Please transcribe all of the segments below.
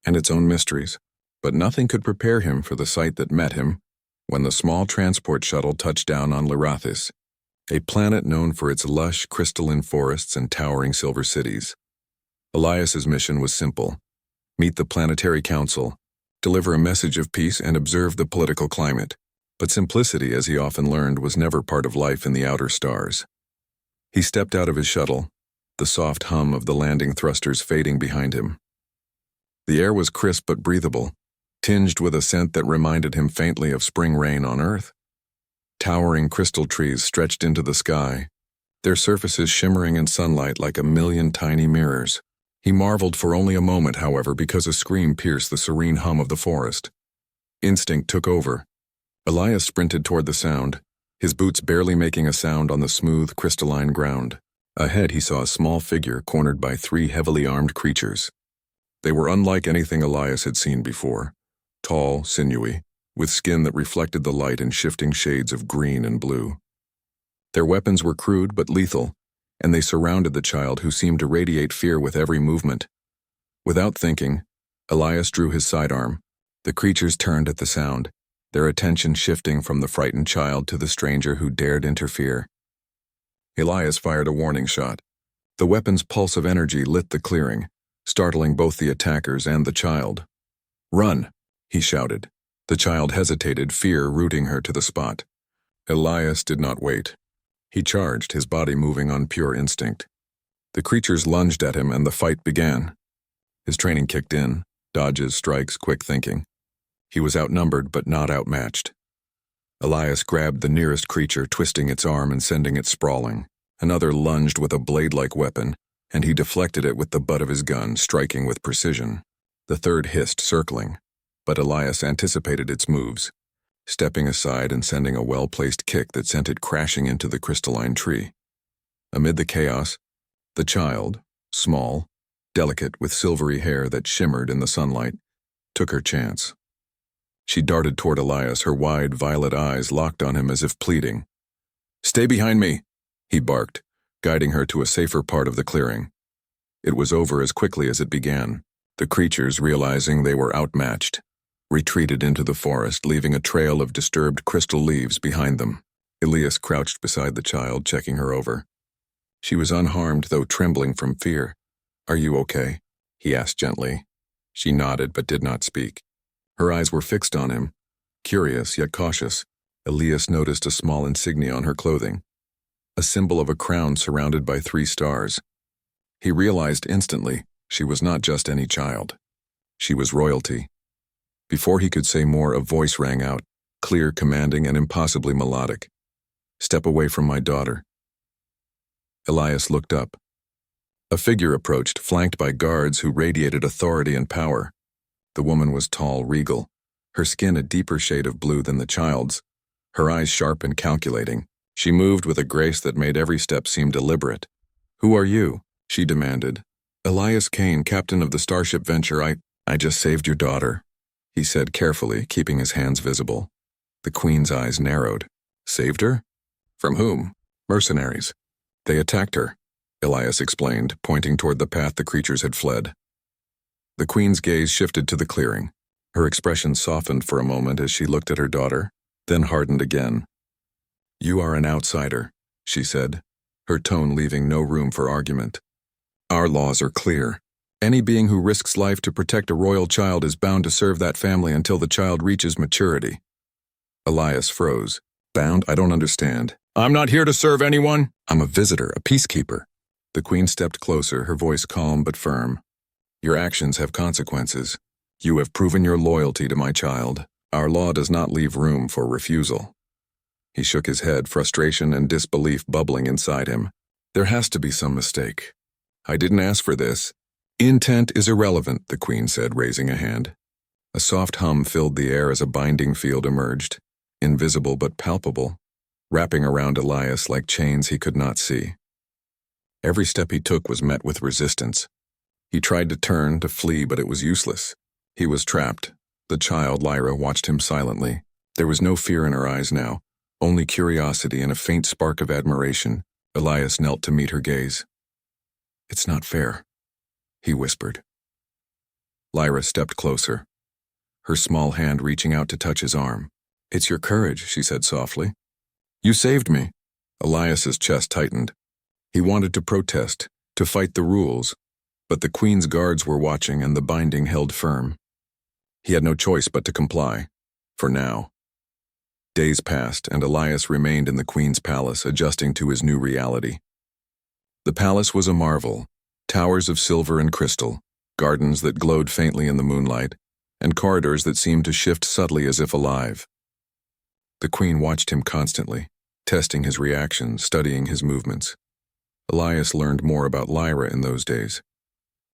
and its own mysteries, but nothing could prepare him for the sight that met him when the small transport shuttle touched down on Lerathis, a planet known for its lush, crystalline forests and towering silver cities. Elias's mission was simple: meet the planetary council, deliver a message of peace, and observe the political climate. But simplicity, as he often learned, was never part of life in the outer stars. He stepped out of his shuttle, the soft hum of the landing thrusters fading behind him. The air was crisp but breathable, tinged with a scent that reminded him faintly of spring rain on Earth. Towering crystal trees stretched into the sky, their surfaces shimmering in sunlight like a million tiny mirrors. He marveled for only a moment, however, because a scream pierced the serene hum of the forest. Instinct took over. Elias sprinted toward the sound, his boots barely making a sound on the smooth, crystalline ground. Ahead he saw a small figure cornered by 3 heavily armed creatures. They were unlike anything Elias had seen before, tall, sinewy, with skin that reflected the light in shifting shades of green and blue. Their weapons were crude but lethal, and they surrounded the child, who seemed to radiate fear with every movement. Without thinking, Elias drew his sidearm. The creatures turned at the sound, their attention shifting from the frightened child to the stranger who dared interfere. Elias fired a warning shot. The weapon's pulse of energy lit the clearing, startling both the attackers and the child. "Run!" he shouted. The child hesitated, fear rooting her to the spot. Elias did not wait. He charged, his body moving on pure instinct. The creatures lunged at him and the fight began. His training kicked in, dodges, strikes, quick thinking. He was outnumbered but not outmatched. Elias grabbed the nearest creature, twisting its arm and sending it sprawling. Another lunged with a blade-like weapon, and he deflected it with the butt of his gun, striking with precision. The third hissed, circling, but Elias anticipated its moves, stepping aside and sending a well-placed kick that sent it crashing into the crystalline tree. Amid the chaos, the child, small, delicate, with silvery hair that shimmered in the sunlight, took her chance. She darted toward Elias, her wide violet eyes locked on him as if pleading. "Stay behind me," he barked, guiding her to a safer part of the clearing. It was over as quickly as it began. The creatures, realizing they were outmatched, retreated into the forest, leaving a trail of disturbed crystal leaves behind them. Elias crouched beside the child, checking her over. She was unharmed, though trembling from fear. "Are you okay?" he asked gently. She nodded but did not speak. Her eyes were fixed on him, curious yet cautious. Elias noticed a small insignia on her clothing, a symbol of a crown surrounded by 3 stars. He realized instantly she was not just any child. She was royalty. Before he could say more, a voice rang out, clear, commanding, and impossibly melodic. "Step away from my daughter." Elias looked up. A figure approached, flanked by guards who radiated authority and power. The woman was tall, regal, her skin a deeper shade of blue than the child's, her eyes sharp and calculating. She moved with a grace that made every step seem deliberate. "Who are you?" she demanded. "Elias Kane, captain of the Starship Venture. I just saved your daughter," he said carefully, keeping his hands visible. The Queen's eyes narrowed. "Saved her? From whom?" "Mercenaries. They attacked her," Elias explained, pointing toward the path the creatures had fled. The Queen's gaze shifted to the clearing. Her expression softened for a moment as she looked at her daughter, then hardened again. "You are an outsider," she said, her tone leaving no room for argument. "Our laws are clear. Any being who risks life to protect a royal child is bound to serve that family until the child reaches maturity." Elias froze. "Bound? I don't understand." "I'm not here to serve anyone. I'm a visitor, a peacekeeper." The Queen stepped closer, her voice calm but firm. "Your actions have consequences. You have proven your loyalty to my child. Our law does not leave room for refusal." He shook his head, frustration and disbelief bubbling inside him. "There has to be some mistake. I didn't ask for this." "Intent is irrelevant," the Queen said, raising a hand. A soft hum filled the air as a binding field emerged, invisible but palpable, wrapping around Elias like chains he could not see. Every step he took was met with resistance. He tried to turn, to flee, but it was useless. He was trapped. The child, Lyra, watched him silently. There was no fear in her eyes now, only curiosity and a faint spark of admiration. Elias knelt to meet her gaze. "It's not fair," he whispered. Lyra stepped closer, her small hand reaching out to touch his arm. "It's your courage," she said softly. "You saved me." Elias's chest tightened. He wanted to protest, to fight the rules, but the Queen's guards were watching and the binding held firm. He had no choice but to comply, for now. Days passed, and Elias remained in the Queen's palace, adjusting to his new reality. The palace was a marvel, towers of silver and crystal, gardens that glowed faintly in the moonlight, and corridors that seemed to shift subtly as if alive. The Queen watched him constantly, testing his reactions, studying his movements. Elias learned more about Lyra in those days.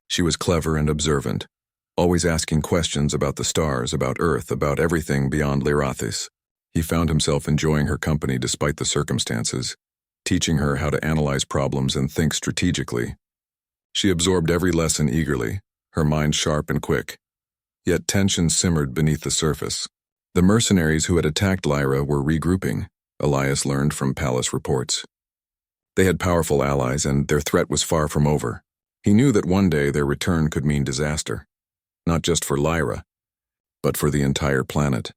She was clever and observant, always asking questions about the stars, about Earth, about everything beyond Lyrathis. He found himself enjoying her company despite the circumstances, teaching her how to analyze problems and think strategically. She absorbed every lesson eagerly, her mind sharp and quick. Yet tension simmered beneath the surface. The mercenaries who had attacked Lyra were regrouping, Elias learned from palace reports. They had powerful allies, and their threat was far from over. He knew that one day their return could mean disaster, not just for Lyra, but for the entire planet.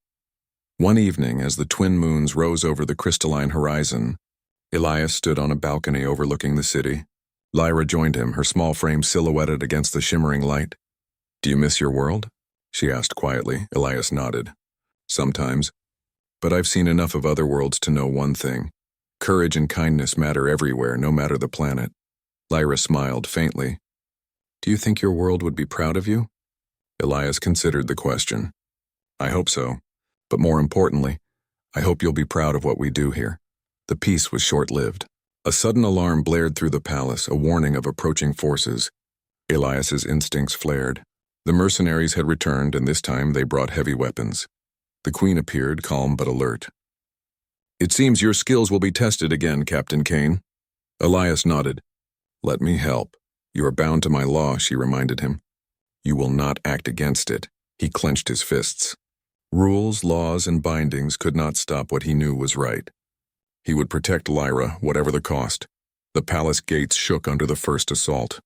One evening, as the twin moons rose over the crystalline horizon, Elias stood on a balcony overlooking the city. Lyra joined him, her small frame silhouetted against the shimmering light. "Do you miss your world?" she asked quietly. Elias nodded. "Sometimes. But I've seen enough of other worlds to know one thing. Courage and kindness matter everywhere, no matter the planet." Lyra smiled faintly. "Do you think your world would be proud of you?" Elias considered the question. "I hope so. But more importantly, I hope you'll be proud of what we do here." The peace was short-lived. A sudden alarm blared through the palace, a warning of approaching forces. Elias's instincts flared. The mercenaries had returned, and this time they brought heavy weapons. The Queen appeared, calm but alert. "It seems your skills will be tested again, Captain Kane." Elias nodded. "Let me help. You are bound to my law," she reminded him. "You will not act against it." He clenched his fists. Rules, laws, and bindings could not stop what he knew was right. He would protect Lyra, whatever the cost. The palace gates shook under the first assault.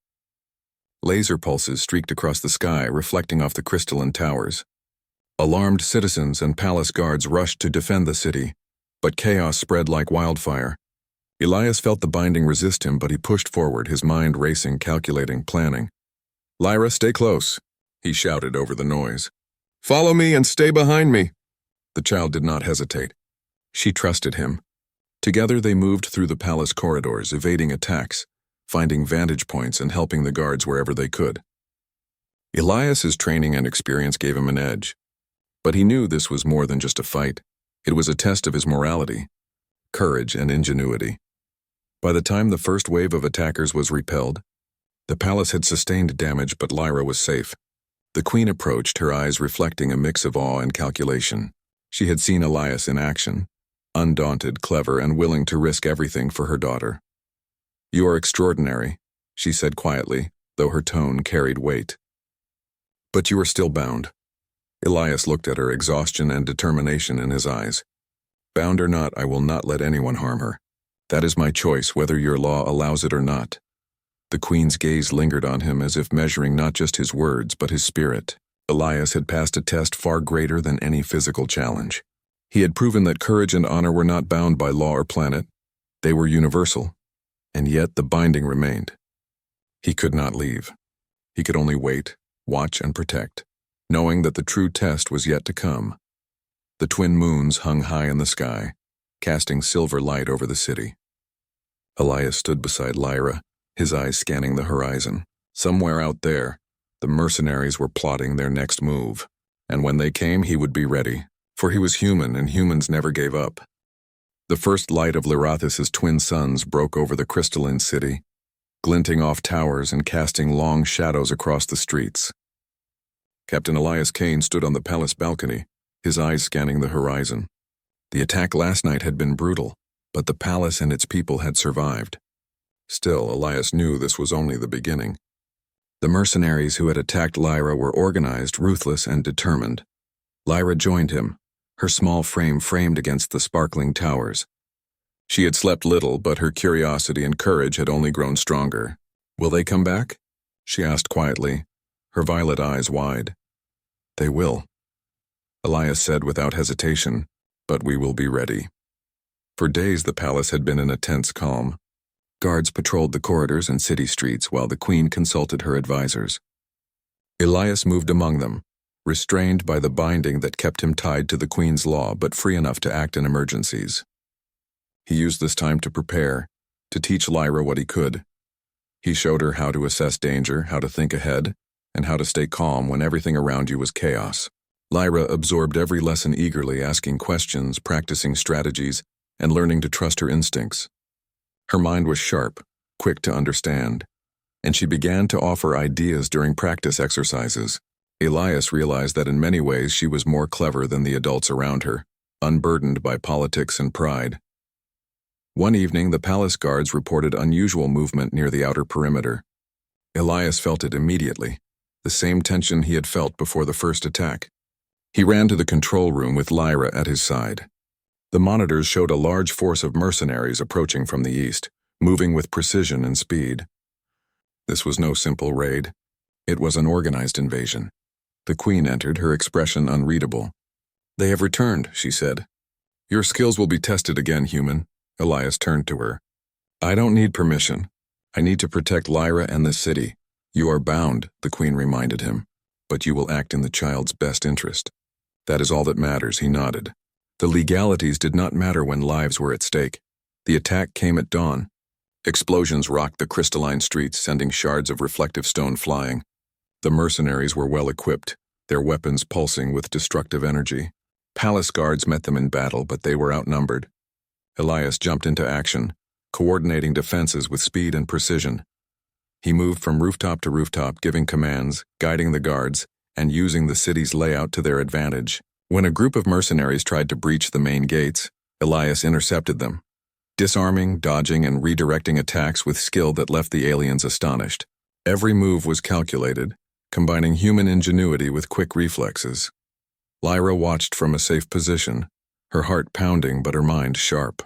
Laser pulses streaked across the sky, reflecting off the crystalline towers. Alarmed citizens and palace guards rushed to defend the city, but chaos spread like wildfire. Elias felt the binding resist him, but he pushed forward, his mind racing, calculating, planning. "Lyra, stay close," he shouted over the noise. "Follow me and stay behind me." The child did not hesitate. She trusted him. Together they moved through the palace corridors, evading attacks, finding vantage points and helping the guards wherever they could. Elias's training and experience gave him an edge, but he knew this was more than just a fight. It was a test of his morality, courage, and ingenuity. By the time the first wave of attackers was repelled, the palace had sustained damage, but Lyra was safe. The Queen approached, her eyes reflecting a mix of awe and calculation. She had seen Elias in action, undaunted, clever, and willing to risk everything for her daughter. "You are extraordinary," she said quietly, though her tone carried weight. "But you are still bound." Elias looked at her, exhaustion and determination in his eyes. "Bound or not, I will not let anyone harm her. That is my choice, whether your law allows it or not." The Queen's gaze lingered on him as if measuring not just his words, but his spirit. Elias had passed a test far greater than any physical challenge. He had proven that courage and honor were not bound by law or planet. They were universal. And yet the binding remained. He could not leave. He could only wait, watch, and protect, knowing that the true test was yet to come. The twin moons hung high in the sky, casting silver light over the city. Elias stood beside Lyra, his eyes scanning the horizon. Somewhere out there, the mercenaries were plotting their next move, and when they came, he would be ready, for he was human and humans never gave up. The first light of Lyrathis's twin suns broke over the crystalline city, glinting off towers and casting long shadows across the streets. Captain Elias Kane stood on the palace balcony, his eyes scanning the horizon. The attack last night had been brutal, but the palace and its people had survived. Still, Elias knew this was only the beginning. The mercenaries who had attacked Lyra were organized, ruthless, and determined. Lyra joined him, her small frame framed against the sparkling towers. She had slept little, but her curiosity and courage had only grown stronger. "Will they come back?" she asked quietly, her violet eyes wide. "They will," Elias said without hesitation, "but we will be ready." For days the palace had been in a tense calm. Guards patrolled the corridors and city streets while the queen consulted her advisors. Elias moved among them, restrained by the binding that kept him tied to the queen's law but free enough to act in emergencies. He used this time to prepare, to teach Lyra what he could. He showed her how to assess danger, how to think ahead, and how to stay calm when everything around you was chaos. Lyra absorbed every lesson eagerly, asking questions, practicing strategies, and learning to trust her instincts. Her mind was sharp, quick to understand, and she began to offer ideas during practice exercises. Elias realized that in many ways she was more clever than the adults around her, unburdened by politics and pride. One evening, the palace guards reported unusual movement near the outer perimeter. Elias felt it immediately, the same tension he had felt before the first attack. He ran to the control room with Lyra at his side. The monitors showed a large force of mercenaries approaching from the east, moving with precision and speed. This was no simple raid. It was an organized invasion. The queen entered, her expression unreadable. "They have returned," she said. "Your skills will be tested again, human." Elias turned to her. "I don't need permission. I need to protect Lyra and the city." "You are bound," the queen reminded him, "but you will act in the child's best interest." "That is all that matters," he nodded. The legalities did not matter when lives were at stake. The attack came at dawn. Explosions rocked the crystalline streets, sending shards of reflective stone flying. The mercenaries were well equipped, their weapons pulsing with destructive energy. Palace guards met them in battle, but they were outnumbered. Elias jumped into action, coordinating defenses with speed and precision. He moved from rooftop to rooftop, giving commands, guiding the guards, and using the city's layout to their advantage. When a group of mercenaries tried to breach the main gates, Elias intercepted them, disarming, dodging, and redirecting attacks with skill that left the aliens astonished. Every move was calculated, combining human ingenuity with quick reflexes. Lyra watched from a safe position, her heart pounding but her mind sharp.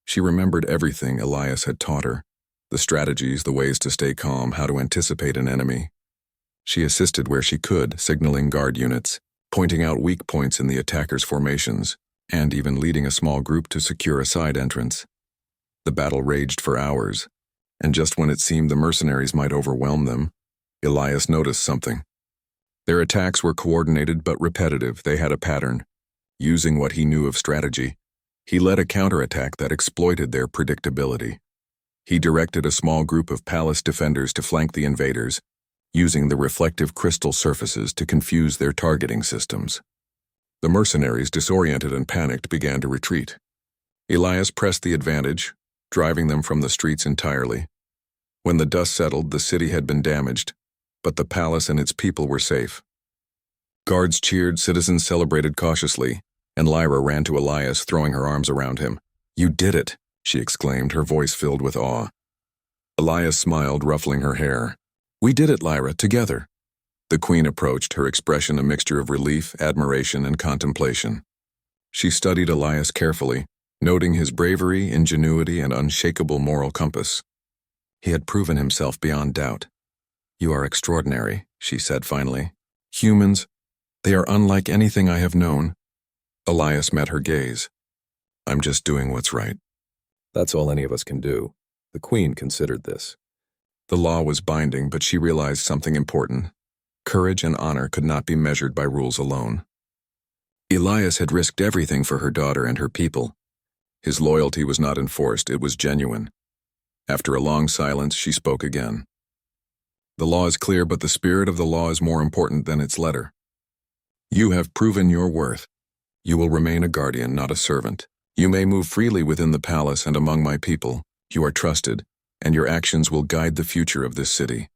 She remembered everything Elias had taught her, the strategies, the ways to stay calm, how to anticipate an enemy. She assisted where she could, signaling guard units, pointing out weak points in the attackers' formations, and even leading a small group to secure a side entrance. The battle raged for hours, and just when it seemed the mercenaries might overwhelm them, Elias noticed something. Their attacks were coordinated but repetitive. They had a pattern. Using what he knew of strategy, he led a counterattack that exploited their predictability. He directed a small group of palace defenders to flank the invaders, using the reflective crystal surfaces to confuse their targeting systems. The mercenaries, disoriented and panicked, began to retreat. Elias pressed the advantage, driving them from the streets entirely. When the dust settled, the city had been damaged, but the palace and its people were safe. Guards cheered, citizens celebrated cautiously, and Lyra ran to Elias, throwing her arms around him. "You did it," she exclaimed, her voice filled with awe. Elias smiled, ruffling her hair. "We did it, Lyra, together." The queen approached, her expression a mixture of relief, admiration, and contemplation. She studied Elias carefully, noting his bravery, ingenuity, and unshakable moral compass. He had proven himself beyond doubt. "You are extraordinary," she said finally. "Humans, they are unlike anything I have known." Elias met her gaze. "I'm just doing what's right." "That's all any of us can do." The queen considered this. The law was binding, but she realized something important. Courage and honor could not be measured by rules alone. Elias had risked everything for her daughter and her people. His loyalty was not enforced, it was genuine. After a long silence, she spoke again. "The law is clear, but the spirit of the law is more important than its letter. You have proven your worth. You will remain a guardian, not a servant. You may move freely within the palace and among my people. You are trusted, and your actions will guide the future of this city."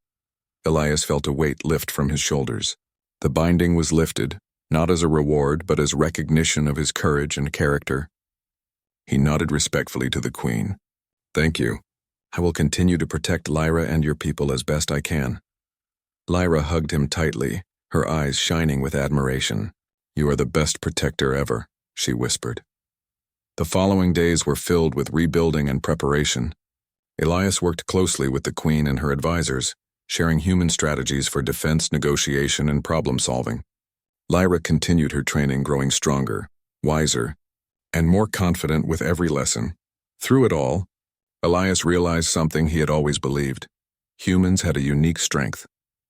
Elias felt a weight lift from his shoulders. The binding was lifted, not as a reward, but as recognition of his courage and character. He nodded respectfully to the queen. "Thank you. I will continue to protect Lyra and your people as best I can." Lyra hugged him tightly, her eyes shining with admiration. "You are the best protector ever," she whispered. The following days were filled with rebuilding and preparation. Elias worked closely with the queen and her advisors, sharing human strategies for defense, negotiation, and problem-solving. Lyra continued her training, growing stronger, wiser, and more confident with every lesson. Through it all, Elias realized something he had always believed. Humans had a unique strength,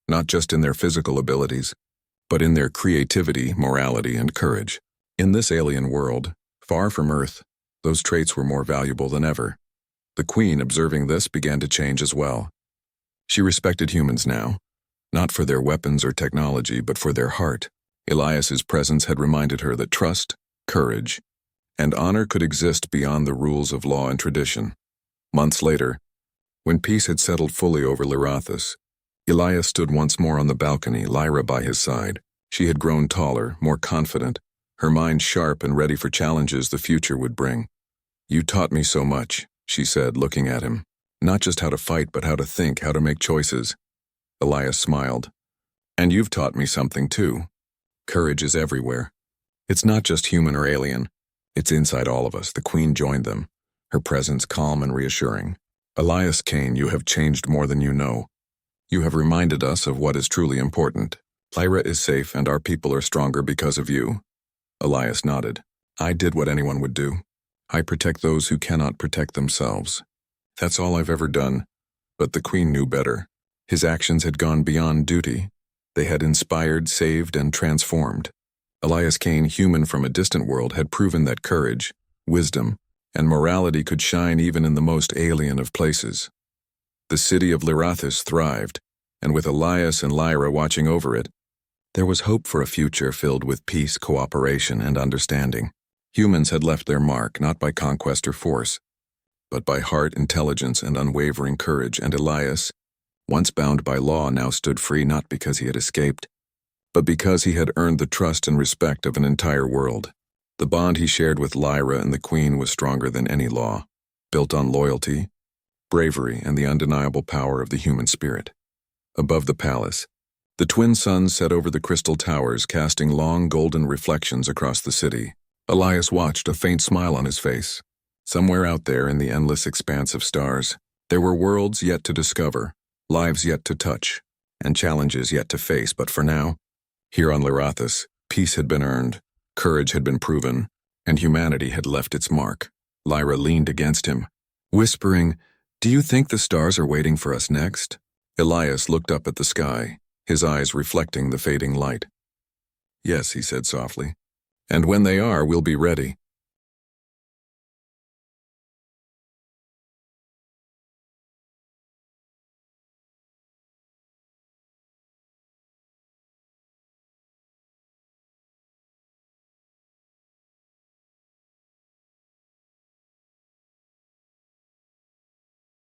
not just in their physical abilities, but in their creativity, morality, and courage. In this alien world, far from Earth, those traits were more valuable than ever. The Queen, observing this, began to change as well. She respected humans now, not for their weapons or technology, but for their heart. Elias's presence had reminded her that trust, courage, and honor could exist beyond the rules of law and tradition. Months later, when peace had settled fully over Lirathus, Elias stood once more on the balcony, Lyra by his side. She had grown taller, more confident, her mind sharp and ready for challenges the future would bring. "You taught me so much," she said, looking at him. "Not just how to fight, but how to think, how to make choices." Elias smiled. "And you've taught me something too. Courage is everywhere. It's not just human or alien. It's inside all of us." The Queen joined them, her presence calm and reassuring. "Elias Kane, you have changed more than you know. You have reminded us of what is truly important. Lyra is safe and our people are stronger because of you." Elias nodded. "I did what anyone would do. I protect those who cannot protect themselves. That's all I've ever done." But the Queen knew better. His actions had gone beyond duty. They had inspired, saved, and transformed. Elias Kane, human from a distant world, had proven that courage, wisdom, and morality could shine even in the most alien of places. The city of Lirathus thrived, and with Elias and Lyra watching over it, there was hope for a future filled with peace, cooperation, and understanding. Humans had left their mark not by conquest or force, but by heart, intelligence, and unwavering courage, and Elias, once bound by law, now stood free not because he had escaped, but because he had earned the trust and respect of an entire world. The bond he shared with Lyra and the Queen was stronger than any law, built on loyalty, bravery, and the undeniable power of the human spirit. Above the palace, the twin suns set over the crystal towers, casting long golden reflections across the city. Elias watched, a faint smile on his face. Somewhere out there in the endless expanse of stars, there were worlds yet to discover, lives yet to touch, and challenges yet to face. But for now, here on Lirathus, peace had been earned, courage had been proven, and humanity had left its mark. Lyra leaned against him, whispering, "Do you think the stars are waiting for us next?" Elias looked up at the sky, his eyes reflecting the fading light. "Yes," he said softly. "And when they are, we'll be ready."